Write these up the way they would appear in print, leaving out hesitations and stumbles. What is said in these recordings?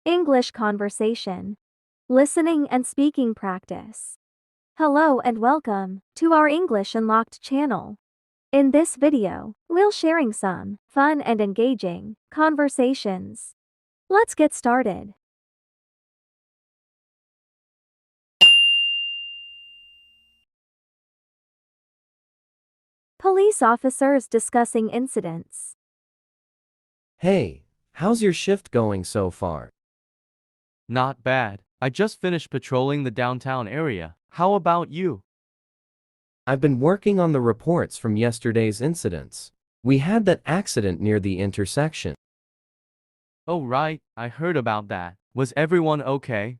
English conversation. Listening and speaking practice. Hello and welcome to our English Unlocked channel. In this video, we'll sharing some fun and engaging conversations. Let's get started. Police officers discussing incidents. Hey, how's your shift going so far? Not bad. I just finished patrolling the downtown area. How about you? I've been working on the reports from yesterday's incidents. We had that accident near the intersection. Oh right, I heard about that. Was everyone okay?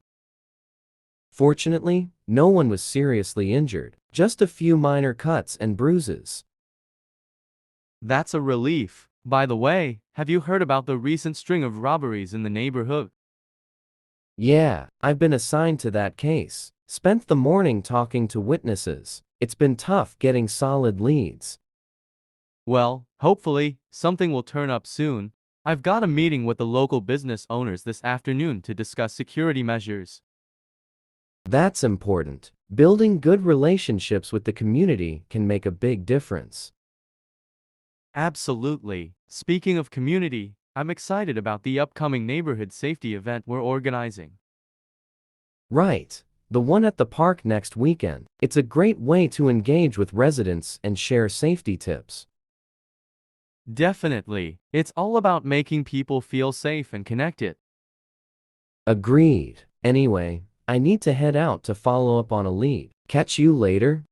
Fortunately, no one was seriously injured, just a few minor cuts and bruises. That's a relief. By the way, have you heard about the recent string of robberies in the neighborhood? Yeah, I've been assigned to that case. Spent the morning talking to witnesses. It's been tough getting solid leads. Well, hopefully, something will turn up soon. I've got a meeting with the local business owners this afternoon to discuss security measures. That's important. Building good relationships with the community can make a big difference. Absolutely. Speaking of community, I'm excited about the upcoming neighborhood safety event we're organizing. Right. The one at the park next weekend. It's a great way to engage with residents and share safety tips. Definitely. It's all about making people feel safe and connected. Agreed. Anyway, I need to head out to follow up on a lead. Catch you later?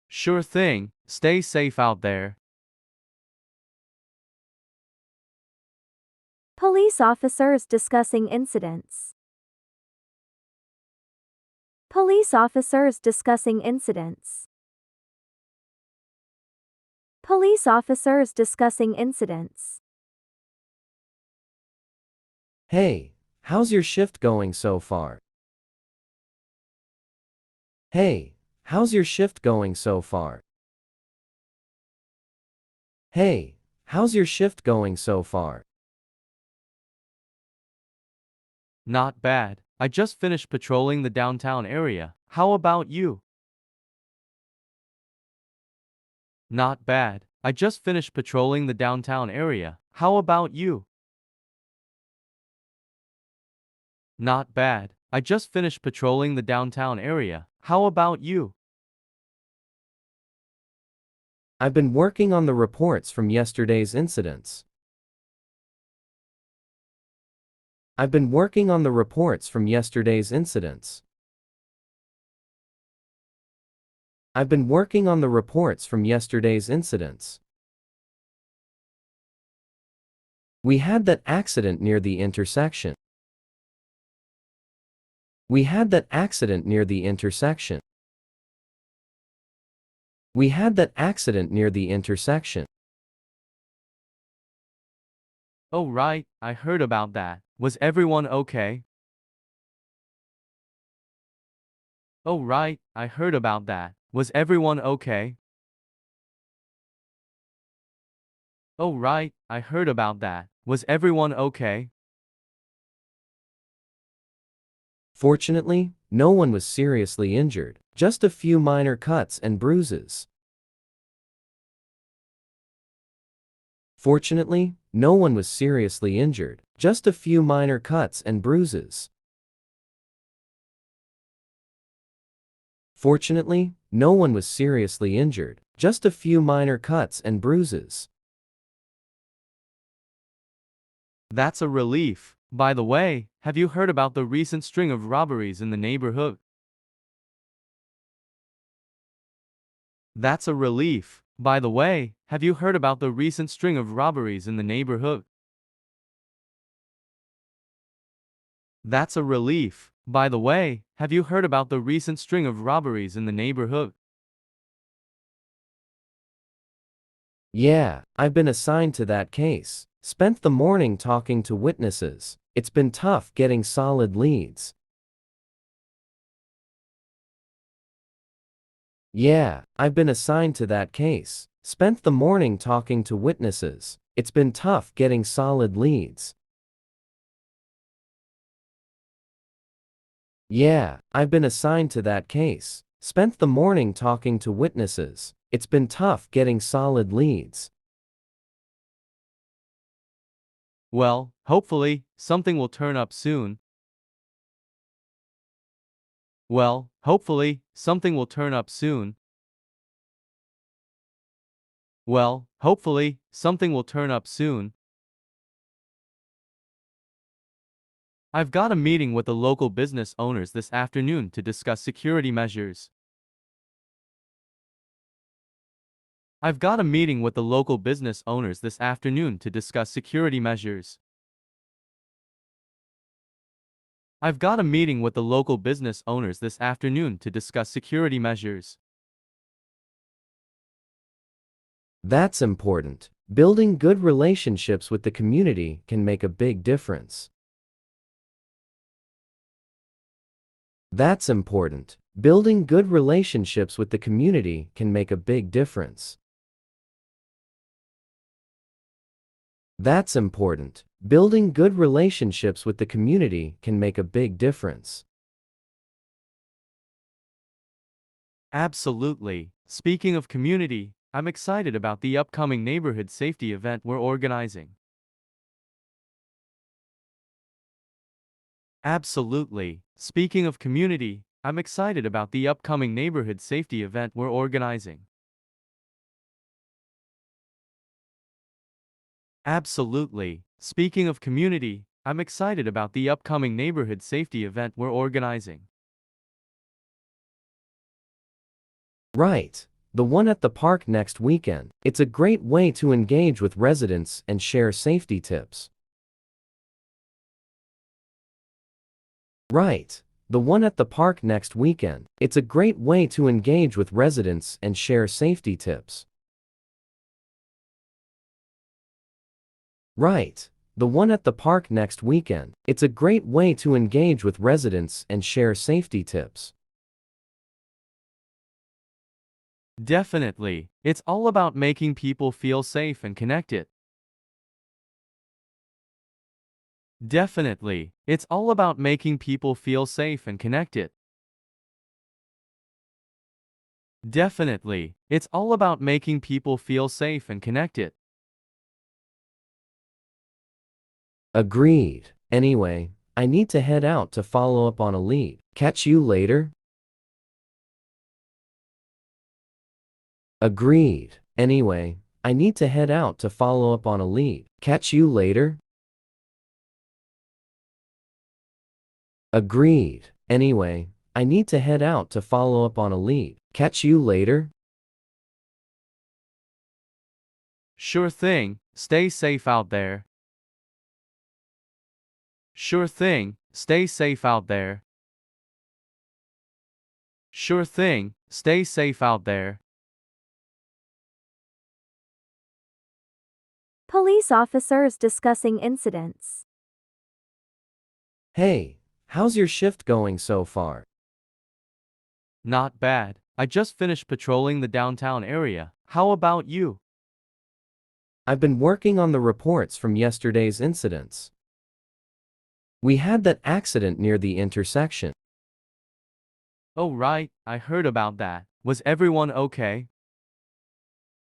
Sure thing. Stay safe out there. Police officers discussing incidents. Police officers discussing incidents. Police officers discussing incidents. Hey, how's your shift going so far? Hey, how's your shift going so far? Hey, how's your shift going so far? Not bad. I just finished patrolling the downtown area. How about you? Not bad. I just finished patrolling the downtown area. How about you? Not bad. I just finished patrolling the downtown area. How about you? I've been working on the reports from yesterday's incidents. I've been working on the reports from yesterday's incidents. I've been working on the reports from yesterday's incidents. We had that accident near the intersection. We had that accident near the intersection. We had that accident near the intersection. Oh right, I heard about that. Was everyone okay? Oh right, I heard about that. Was everyone okay? Oh right, I heard about that. Was everyone okay? Fortunately, no one was seriously injured, just a few minor cuts and bruises. Fortunately, no one was seriously injured, just a few minor cuts and bruises. Fortunately, no one was seriously injured, just a few minor cuts and bruises. That's a relief. By the way, have you heard about the recent string of robberies in the neighborhood? That's a relief. By the way, have you heard about the recent string of robberies in the neighborhood? That's a relief. By the way, have you heard about the recent string of robberies in the neighborhood? Yeah, I've been assigned to that case. Spent the morning talking to witnesses. It's been tough getting solid leads. Yeah, I've been assigned to that case. Spent the morning talking to witnesses. It's been tough getting solid leads. Yeah, I've been assigned to that case. Spent the morning talking to witnesses. It's been tough getting solid leads. Well, hopefully, something will turn up soon. Well, hopefully, something will turn up soon. Well, hopefully, something will turn up soon. I've got a meeting with the local business owners this afternoon to discuss security measures. I've got a meeting with the local business owners this afternoon to discuss security measures. I've got a meeting with the local business owners this afternoon to discuss security measures. That's important. Building good relationships with the community can make a big difference. That's important. Building good relationships with the community can make a big difference. That's important. Building good relationships with the community can make a big difference. Absolutely. Speaking of community, I'm excited about the upcoming neighborhood safety event we're organizing. Absolutely. Speaking of community, I'm excited about the upcoming neighborhood safety event we're organizing. Absolutely. Speaking of community, I'm excited about the upcoming neighborhood safety event we're organizing. Right. The one at the park next weekend. It's a great way to engage with residents and share safety tips. Right. The one at the park next weekend. It's a great way to engage with residents and share safety tips. Right. The one at the park next weekend. It's a great way to engage with residents and share safety tips. Definitely. It's all about making people feel safe and connected. Definitely. It's all about making people feel safe and connected. Definitely. It's all about making people feel safe and connected. Agreed. Anyway, I need to head out to follow up on a lead. Catch you later? Agreed. Anyway, I need to head out to follow up on a lead. Catch you later? Agreed. Anyway, I need to head out to follow up on a lead. Catch you later? Sure thing. Stay safe out there. Sure thing. Stay safe out there. Sure thing. Stay safe out there. Police officers discussing incidents. Hey, how's your shift going so far? Not bad. I just finished patrolling the downtown area. How about you? I've been working on the reports from yesterday's incidents. We had that accident near the intersection. Oh right, I heard about that. Was everyone okay?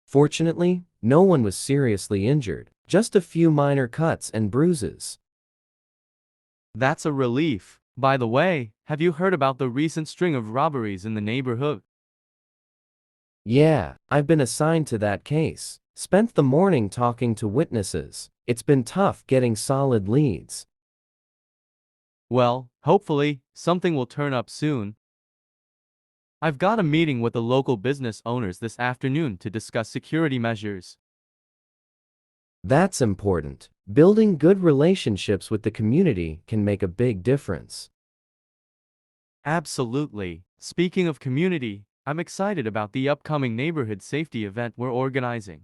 Fortunately, no one was seriously injured, just a few minor cuts and bruises. That's a relief. By the way, have you heard about the recent string of robberies in the neighborhood? Yeah, I've been assigned to that case. Spent the morning talking to witnesses. It's been tough getting solid leads. Well, hopefully, something will turn up soon. I've got a meeting with the local business owners this afternoon to discuss security measures. That's important. Building good relationships with the community can make a big difference. Absolutely. Speaking of community, I'm excited about the upcoming neighborhood safety event we're organizing.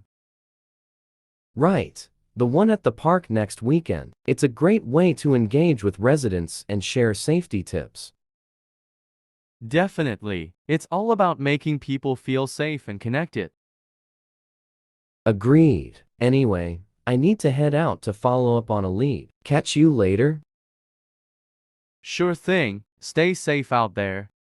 Right. The one at the park next weekend. It's a great way to engage with residents and share safety tips. Definitely. It's all about making people feel safe and connected. Agreed. Anyway, I need to head out to follow up on a lead. Catch you later? Sure thing. Stay safe out there.